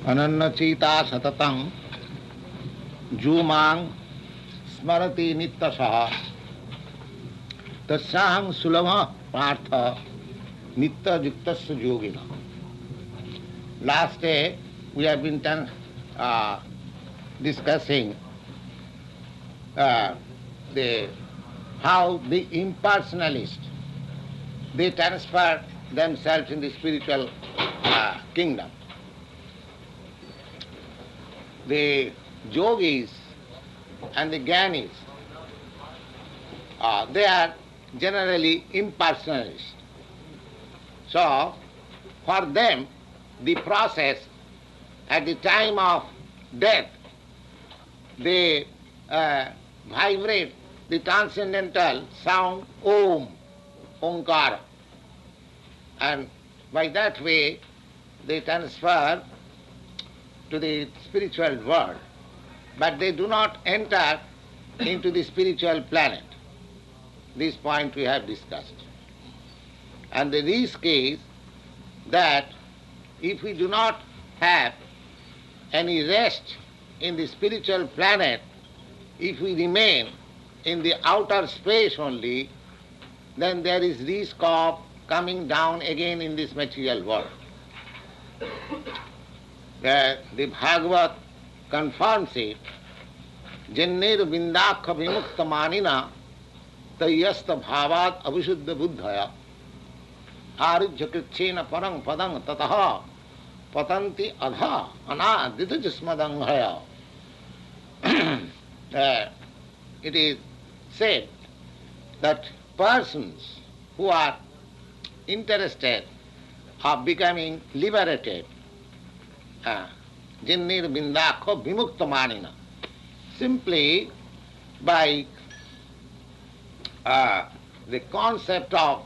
Anannachita satatang jumang smarati nityasaha tasyang sulama partha nitya yuktasya yogina. Last day we have been discussing how the impersonalists, they transfer themselves in the spiritual kingdom. The yogis and the jnanis, they are generally impersonalists. So, for them, the process at the time of death, they vibrate the transcendental sound Om, Omkara. And by that way, they transfer to the spiritual world, but they do not enter into the spiritual planet. This point we have discussed. And the risk is that if we do not have any rest in the spiritual planet, if we remain in the outer space only, then there is risk of coming down again in this material world. The Bhagavad confirms it. Jannir vindakha vimukta manina tayyasta bhavad abhishuddha buddhaya arujya kṛṣṇa parang padang tataha patanti adha anadita jismadanghaya. It is said that persons who are interested of becoming liberated, jinnir bindakho vimukta manina, simply by the concept of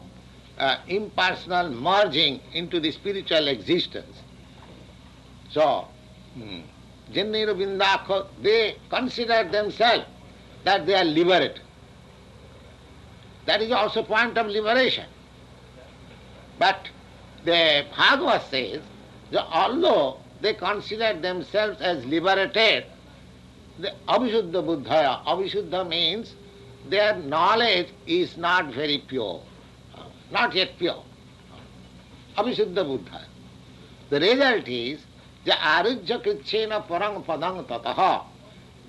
impersonal merging into the spiritual existence. So, jinnir bindakho, they consider themselves that they are liberated. That is also a point of liberation. But the Bhagavad says that although they consider themselves as liberated, the abhishuddha buddhaya, abhishuddha means their knowledge is not very pure, not yet pure. Abhishuddha buddhaya. The result is the arujya kṛṣṇa parang padang tataha.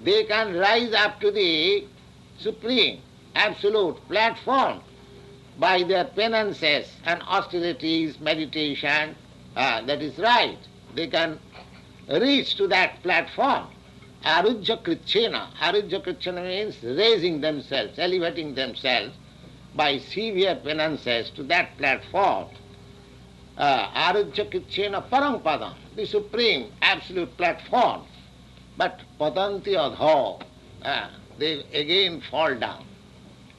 They can rise up to the supreme, absolute platform by their penances and austerities, meditation. That is right. They can reach to that platform. Arujya kṛṣṇa. Arujya kṛṣṇa means raising themselves, elevating themselves by severe penances to that platform. Arujya kṛṣṇa parang padam, the supreme, absolute platform. But patanti adho, they again fall down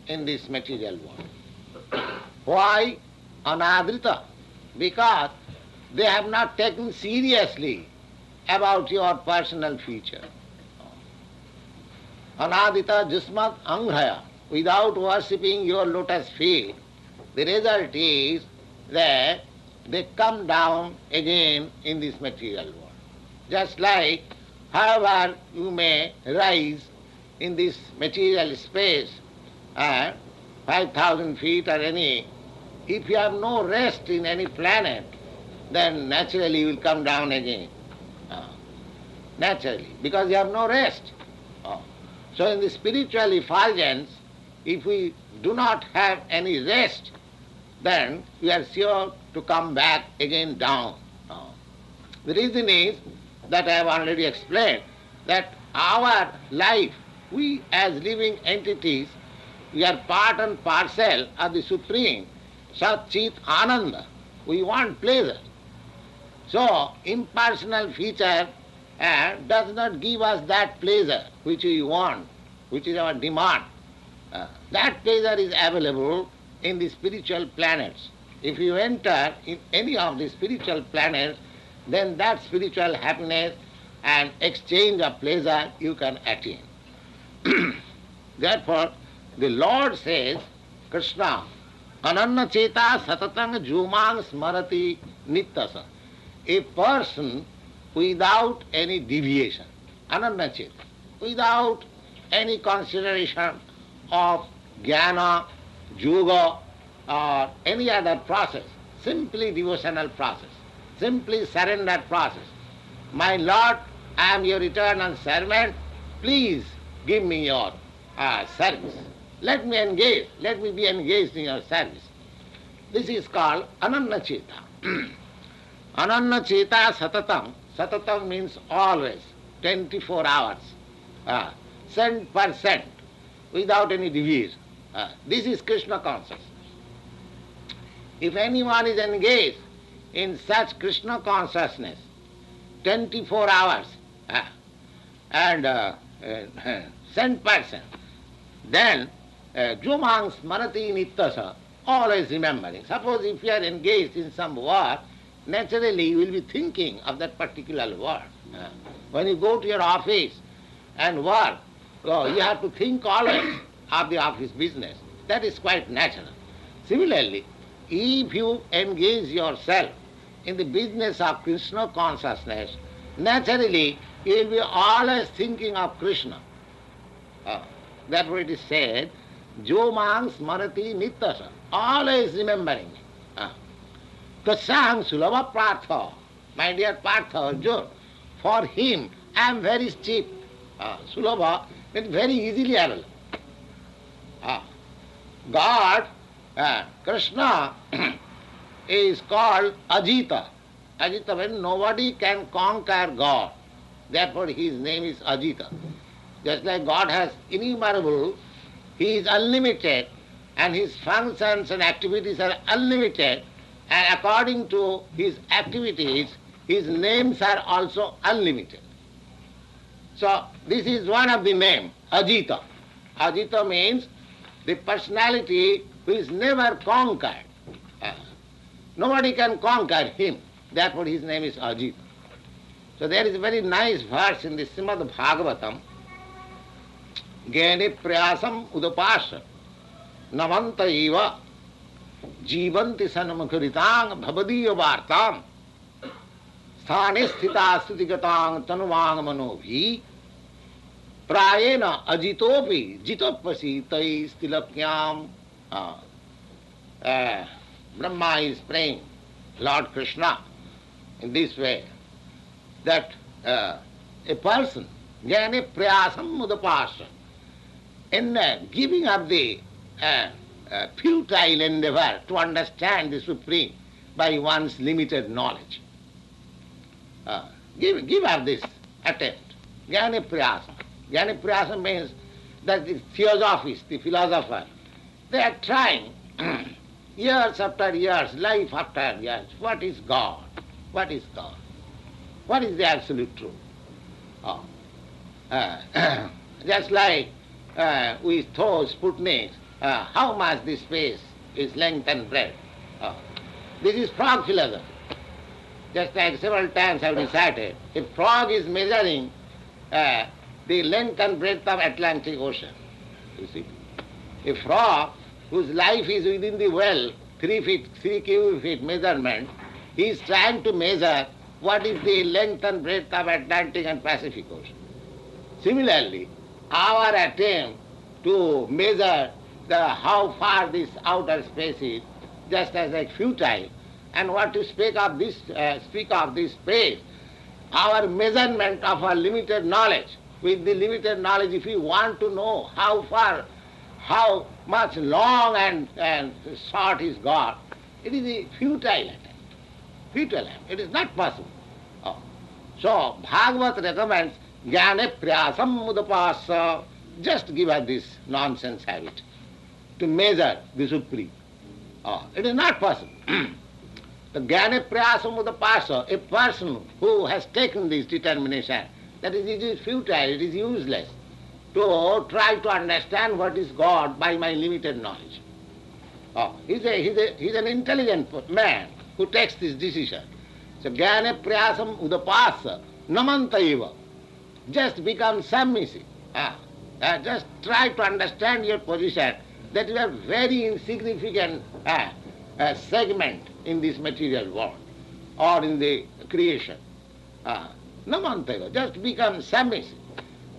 in this material world. Why? Anadrita. Because they have not taken seriously about your personal future. Anadita jismat anghaya. Without worshipping your lotus feet, the result is that they come down again in this material world. Just like however you may rise in this material space, 5,000 feet or any, if you have no rest in any planet, then naturally you will come down again. Naturally, because you have no rest. So in the spiritual effulgence, if we do not have any rest, then we are sure to come back again down. The reason is that I have already explained, that our life, we as living entities, we are part and parcel of the Supreme, Sat Chit Ananda. We want pleasure. So, impersonal feature does not give us that pleasure which we want, which is our demand. That pleasure is available in the spiritual planets. If you enter in any of the spiritual planets, then that spiritual happiness and exchange of pleasure you can attain. Therefore, the Lord says, Kṛṣṇa, ananna cheta satatang jumang smarati nityasa. A person without any deviation, anannacheta, without any consideration of jnana, yoga or any other process, simply devotional process, simply surrendered process. My Lord, I am your eternal servant, please give me your service. Let me be engaged in your service. This is called anannacheta. Anannacheta satatam. Satatam means always, 24 hours, 100%, without any deviation. This is Kṛṣṇa consciousness. If anyone is engaged in such Kṛṣṇa consciousness, 24 hours, and 100%, then Jumang Smarati Nittasa, always remembering. Suppose if you are engaged in some work, naturally you will be thinking of that particular work. When you go to your office and work, you have to think always of the office business. That is quite natural. Similarly, if you engage yourself in the business of Kṛṣṇa consciousness, naturally you will be always thinking of Kṛṣṇa. That's what it is said, Jomang Smarati Nittasa, always remembering. Kṛṣṇa Sulabha Partha, my dear Partha Arjuna, for him I am very cheap. Sulabha means very easily available. God, Kṛṣṇa, is called Ajita. Ajita means nobody can conquer God. Therefore his name is Ajita. Just like God has innumerable, he is unlimited, and his functions and activities are unlimited, and according to his activities, his names are also unlimited. So this is one of the names, Ajita. Ajita means the personality who is never conquered. Nobody can conquer him. Therefore his name is Ajita. So there is a very nice verse in the Srimad Bhagavatam, Jnane prayasam udapasya namanta eva jivanti sanamukharitang bhavadiya vartam sthane sthita stutikatang tanuvang manobhi prayena ajitopi jitopasi tai stilakyam. Brahma is praying Lord Kṛṣṇa in this way, that a person, jnane prayasam udapasya, in giving up the futile endeavor to understand the Supreme by one's limited knowledge. Give up this attempt. Jnane prayasam. Jnane prayasam means that the theosophists, the philosophers, they are trying years after years, life after years. What is God? What is God? What is the absolute truth? Just like we throw Sputniks, how much the space is length and breadth. This is frog philosophy. Just like several times I have recited, a frog is measuring the length and breadth of Atlantic Ocean. You see, a frog whose life is within the well, 3 cubic feet measurement, he is trying to measure what is the length and breadth of Atlantic and Pacific Ocean. Similarly, our attempt to measure how far this outer space is, just as like futile, and what to speak of this space, our measurement of our limited knowledge, with the limited knowledge, if we want to know how far, how much long and short is God, it is a futile attempt. Futile attempt. It is not possible. So Bhagavat recommends jnane prayasam udapasya, just give us this nonsense habit to measure the Supreme. It is not possible. The jnane prayasam udapasya, a person who has taken this determination, that is, it is futile, it is useless to try to understand what is God by my limited knowledge. He's an intelligent man who takes this decision. So jnane prayasam udapasya namanta eva. Just become submissive. Just try to understand your position, that you are very insignificant segment in this material world or in the creation. Namanteva, just become submissive.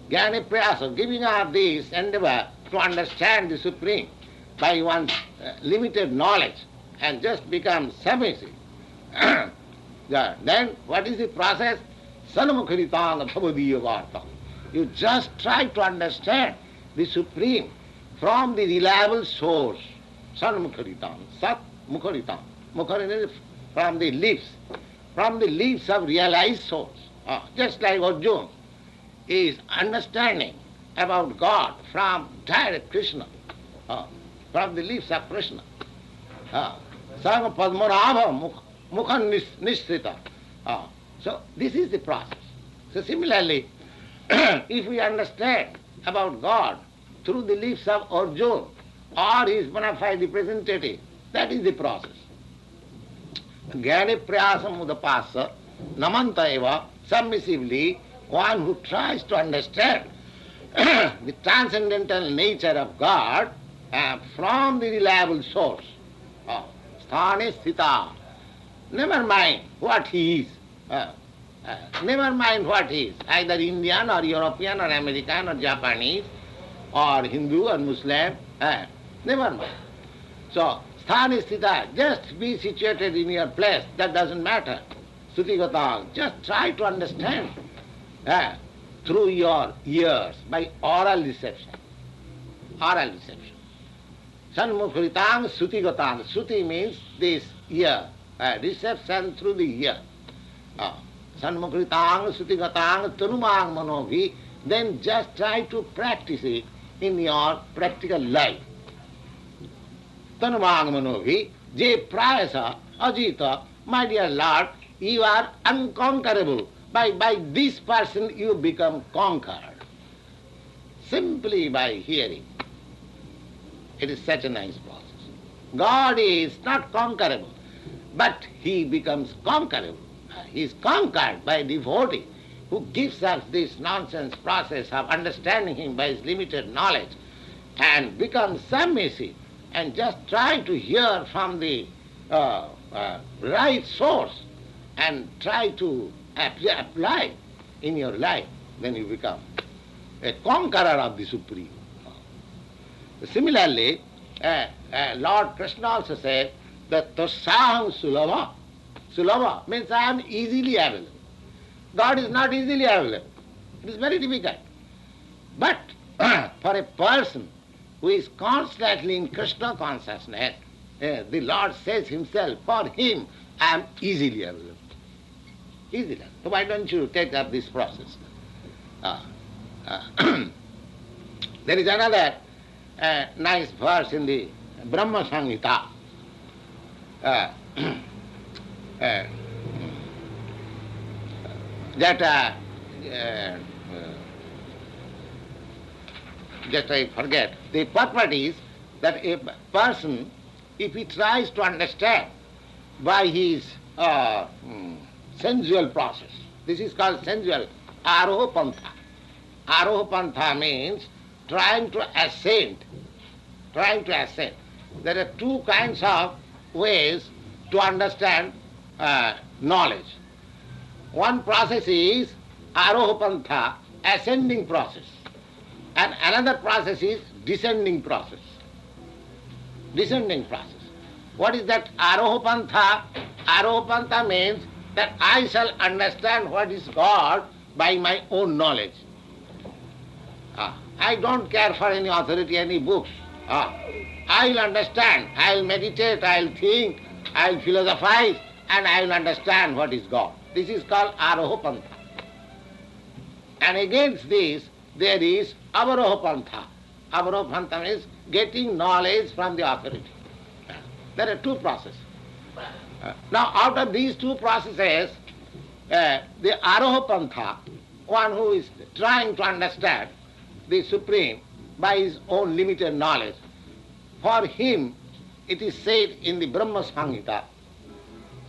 Jnana prayasa, giving up this endeavor to understand the Supreme by one's limited knowledge and just become submissive. Then what is the process? Sanamukharitanga bhavadiya varta. You just try to understand the Supreme from the reliable source. Sanamukharitanga, Sat Mukharitanga. Mukharitanga is from the lips of realized source. Just like Arjuna is understanding about God from direct Kṛṣṇa, from the lips of Kṛṣṇa. Sanga Padmanabha Mukha Nishrita. So this is the process. So similarly, if we understand about God through the lips of Arjuna or his bona fide representative, that is the process. Jnana prayasam udapasa namanta eva, submissively, one who tries to understand the transcendental nature of God from the reliable source. Sthane sthita. Never mind what he is. Never mind what he is. Either Indian or European or American or Japanese or Hindu or Muslim. Never mind. So, sthane sthita, just be situated in your place. That doesn't matter. Sutigata, just try to understand through your ears by oral reception. Oral reception. Sanmukharitang sutigatang. Suti means this ear. Reception through the ear. Sanmukharitang sutigatang tanumang manovi. Then just try to practice it in your practical life. Tanumang manovi. Je prayasa ajita. My dear Lord, you are unconquerable. By this person you become conquered. Simply by hearing. It is such a nice process. God is not conquerable, but he becomes conquerable. He is conquered by a devotee who gives us this nonsense process of understanding him by his limited knowledge and becomes submissive and just try to hear from the right source and try to apply in your life. Then you become a conqueror of the Supreme. Similarly, Lord Kṛṣṇa also said that Tasaham Sulava. Sulava means I am easily available. God is not easily available. It is very difficult. But for a person who is constantly in Kṛṣṇa consciousness, the Lord says himself, for him I am easily available. Easily. So why don't you take up this process? There is another nice verse in the Brahma Samhita. Just I forget. The purport is that a person, if he tries to understand by his sensual process, this is called sensual aroha pantha. Aroha pantha means trying to ascend. There are two kinds of ways to understand knowledge. One process is aroha pantha, ascending process, and another process is descending process. Descending process. What is that aroha pantha? Aroha pantha means that I shall understand what is God by my own knowledge. I don't care for any authority, any books. I'll understand, I'll meditate, I'll think, I'll philosophize, and I'll understand what is God. This is called aroha pantha. And against this, there is avaroha pantha. Avaroha pantha means getting knowledge from the authority. There are two processes. Now, out of these two processes, the aroha pantha, one who is trying to understand the Supreme by his own limited knowledge, for him it is said in the Brahma Samhita,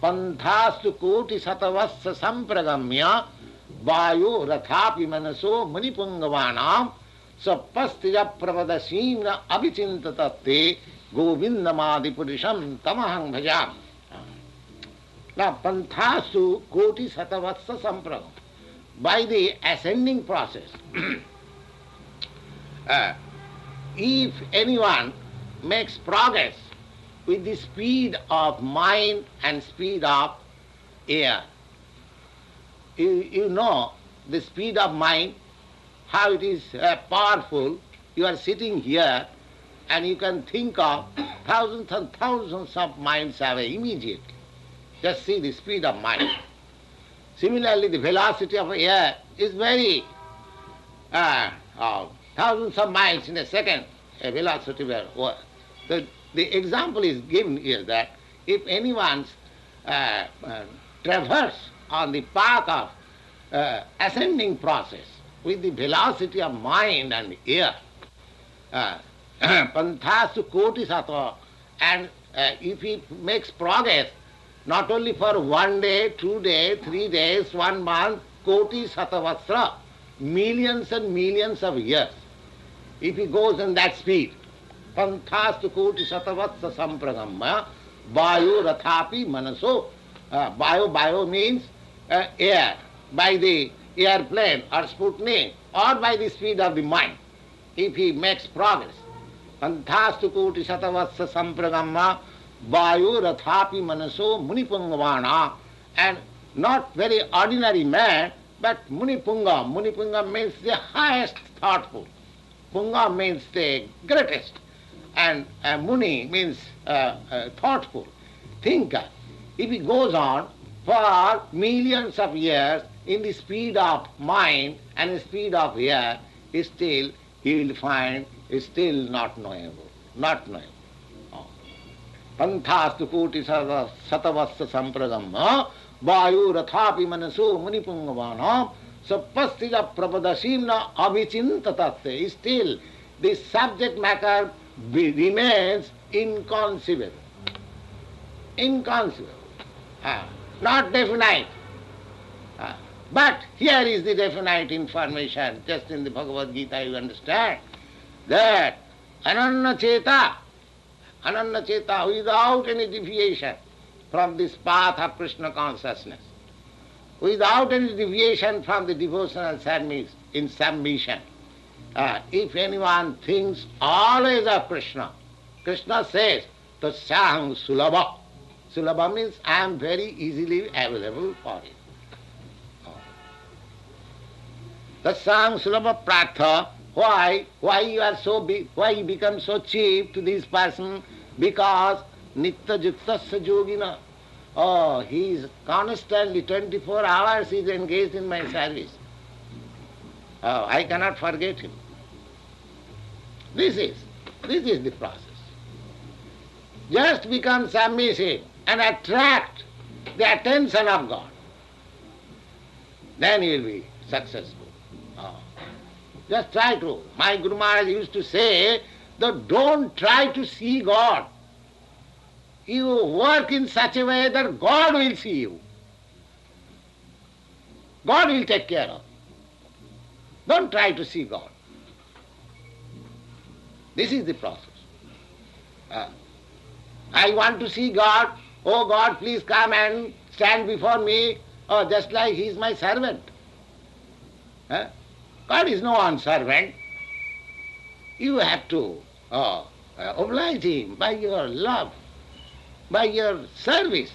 Panthastu koti satavassa sampragamya vayo rathapi manaso manipungavaanam sapastija pravadasimna abhicintatatte govindamadi purisham tamahang bhajam. Now, panthasu koti satavatsa sampragam. By the ascending process, if anyone makes progress with the speed of mind and speed of air, you know the speed of mind, how it is powerful. You are sitting here and you can think of thousands and thousands of minds away immediately. Just see the speed of mind. Similarly, the velocity of air is very thousands of miles in a second, a velocity. The example is given here that if anyone's traverse on the path of ascending process with the velocity of mind and air, panthasu koti sattva, and if he makes progress not only for 1 day, 2 days, 3 days, 1 month, koti satavasra, millions and millions of years, if he goes in that speed, panthastu koti satavatsa sampragamma, vayu rathapi manaso, bio means air, by the airplane or Sputnik, or by the speed of the mind, if he makes progress. Panthastu koti satavatsa sampragamma, vayu rathapi manaso munipungavana, and not very ordinary man, but munipunga. Munipunga means the highest thoughtful. Punga means the greatest. And muni means thoughtful, thinker. If he goes on for millions of years in the speed of mind and the speed of air, still he will find is still not knowable. Not knowable. Panthastu koti satavassa sampragamma vayu rathapi manaso munipungavana sapastija prapadasimna avichintatate. Still the subject matter remains inconceivable. Inconceivable. Not definite. But here is the definite information. Just in the Bhagavad Gita you understand that ananya cheta, without any deviation from this path of Kṛṣṇa consciousness, without any deviation from the devotional service in submission. If anyone thinks always of Kṛṣṇa, Kṛṣṇa says, tasyaham sulabha. Sulabha means I am very easily available for it. Tasyaham sulabha pratha. Why you are so big? Why you become so cheap to this person? Because nitya juktasya yogina. Oh, he is constantly 24 hours he is engaged in my service. Oh, I cannot forget him. This is the process. Just become submissive and attract the attention of God. Then you will be successful. Oh. Just try to. My Guru Maharaj used to say that don't try to see God. You work in such a way that God will see you. God will take care of you. Don't try to see God. This is the process. I want to see God. Oh God, please come and stand before me. Oh, just like he is my servant. God is no one servant. You have to oblige him by your love, by your service.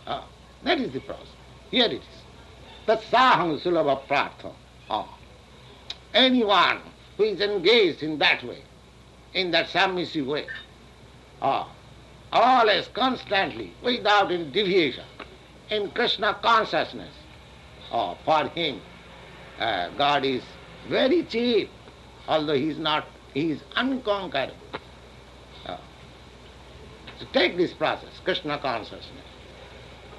That is the process. Here it is. Tatsaham sulabha prartha. Anyone who is engaged in that way, in that submissive way, always, constantly, without any deviation, in Kṛṣṇa consciousness, for him, God is very cheap, although he is unconquerable. So take this process, Kṛṣṇa consciousness.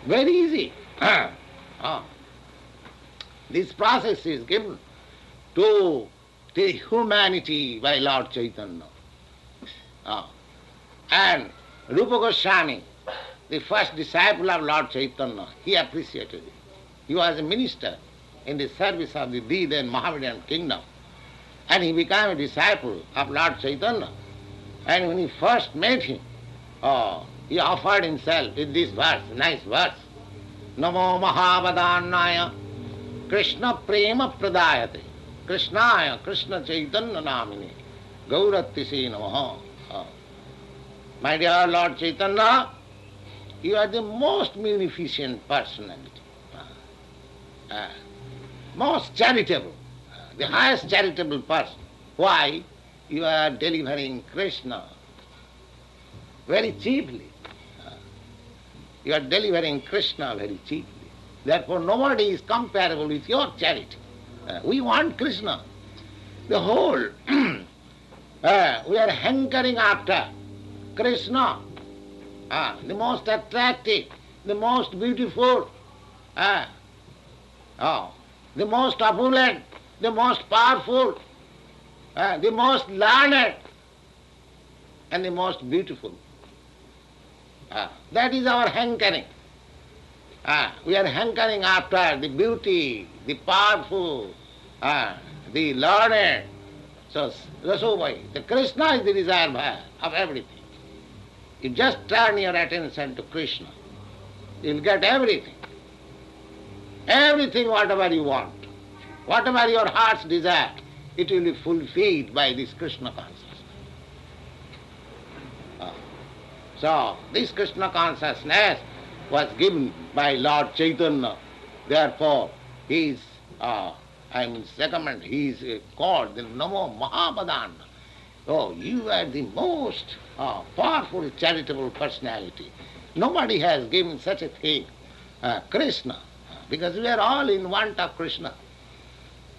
Very easy. This process is given to the humanity by Lord Chaitanya. And Rupa Goswami, the first disciple of Lord Chaitanya, he appreciated it. He was a minister in the service of the then Mohammedan kingdom. And he became a disciple of Lord Chaitanya. And when he first met him, he offered himself with this verse, nice verse. Namo Mahavadannaya Krishna Prema Pradayate Krishnaya Krishna Chaitanya Namini Gaurattise Namaha. My dear Lord Chaitanya, you are the most munificent personality, most charitable, the highest charitable person. Why? You are delivering Krishna very cheaply. You are delivering Krishna very cheaply. Therefore nobody is comparable with your charity. We want Krishna. The whole, we are hankering after Krishna, the most attractive, the most beautiful, the most opulent, the most powerful, the most learned, and the most beautiful. That is our hankering. We are hankering after the beauty, the powerful, the learned. So that's why the Krishna is the reservoir of everything. You just turn your attention to Krishna. You'll get everything. Everything, whatever you want. Whatever your heart's desire, it will be fulfilled by this Krishna consciousness. So, this Krishna consciousness was given by Lord Chaitanya. Therefore, he is, he is called the Namo Mahapadana. Oh, you are the most powerful charitable personality. Nobody has given such a thing, Krishna, because we are all in want of Krishna.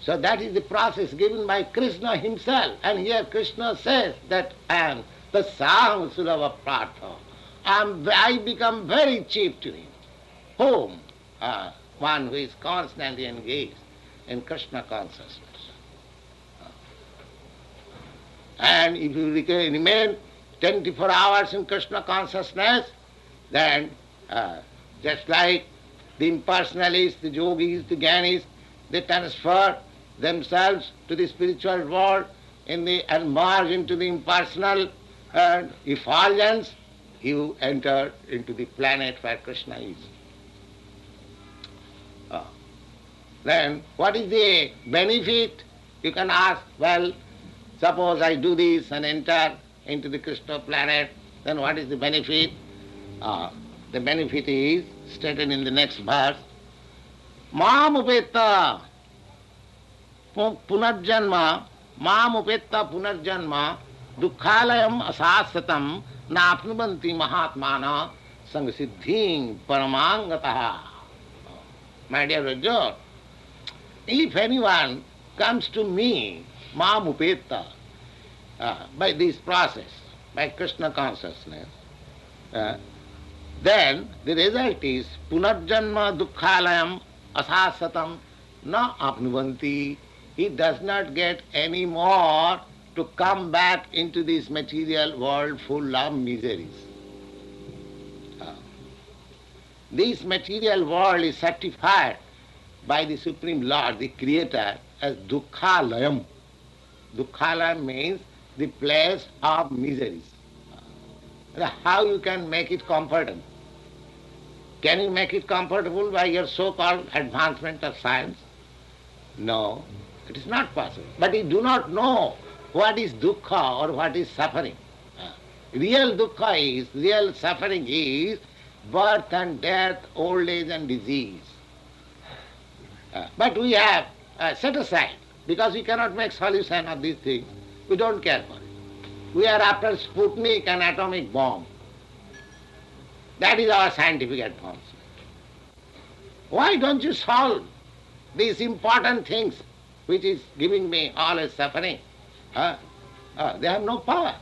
So that is the process given by Krishna himself. And here Krishna says that I am the Saham Sulava Partha. I become very cheap to him. Whom? One who is constantly engaged in Krishna consciousness. And if you remain 24 hours in Krishna consciousness, then just like the impersonalists, the yogis, the jnanis, they transfer themselves to the spiritual world and merge into the impersonal effulgence, you enter into the planet where Krishna is. Then what is the benefit? You can ask, well, suppose I do this and enter into the Krishna planet, then what is the benefit? The benefit is stated in the next verse. Mam upetta punarjanma, mam upetta punarjanma, dukkhalayam asasatam, napnubanti mahatmana sangasiddhing paramangataha. My dear Arjuna, if anyone comes to me, mam upetta, by this process, by Krishna consciousness, then the result is punarjanma dukkhalayam asasatam na apnuvanti. He does not get any more to come back into this material world full of miseries. This material world is certified by the Supreme Lord, the Creator, as dukkhalayam. Dukkhalayam means the place of miseries. How you can make it comfortable? Can you make it comfortable by your so-called advancement of science? No, it is not possible. But you do not know what is dukkha or what is suffering. Real dukkha real suffering is birth and death, old age and disease. But we have set aside, because we cannot make solution of these things. We don't care for it. We are after Sputnik and atomic bomb. That is our scientific advancement. Why don't you solve these important things which is giving me always suffering? They have no power.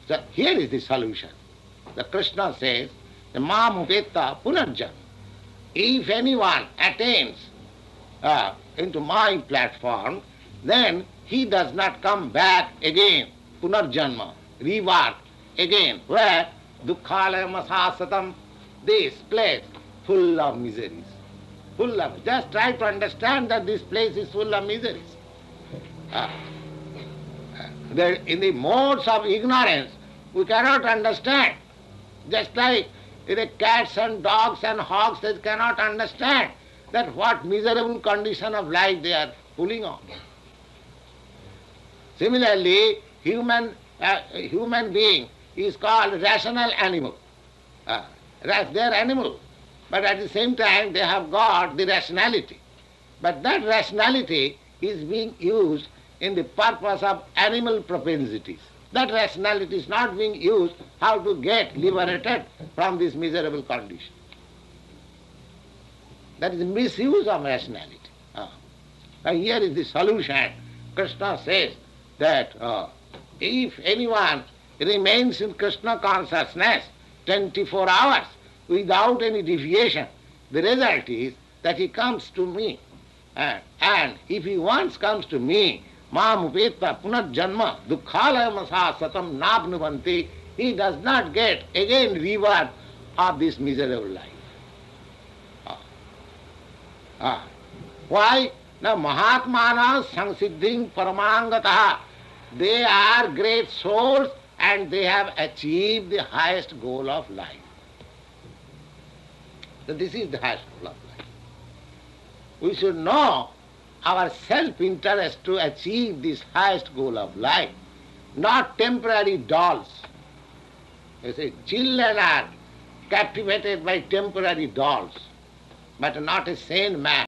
So here is the solution. The Krishna says, the mam upetta punarjan. If anyone attains into my platform, then he does not come back again, punarjanma, rebirth again, where dukkhalayam asasatam, this place full of miseries. Just try to understand that this place is full of miseries. In the modes of ignorance, we cannot understand. Just like The cats and dogs and hogs, they cannot understand that what miserable condition of life they are pulling on. Similarly, human being is called rational animal. They are animal, but at the same time they have got the rationality. But that rationality is being used in the purpose of animal propensities. That rationality is not being used how to get liberated from this miserable condition. That is misuse of rationality. Now here is the solution. Kṛṣṇa says that if anyone remains in Kṛṣṇa consciousness 24 hours without any deviation, the result is that he comes to me. And if he once comes to me, Mam upeta punarjanma dukkhalayamasa satam nabnuvanti, he does not get again rebirth of this miserable life. Why? Now Mahatmana samsiddhing paramangataha, they are great souls and they have achieved the highest goal of life. So this is the highest goal of life. We should know our self-interest to achieve this highest goal of life, not temporary dolls. You see, children are captivated by temporary dolls, but not a sane man.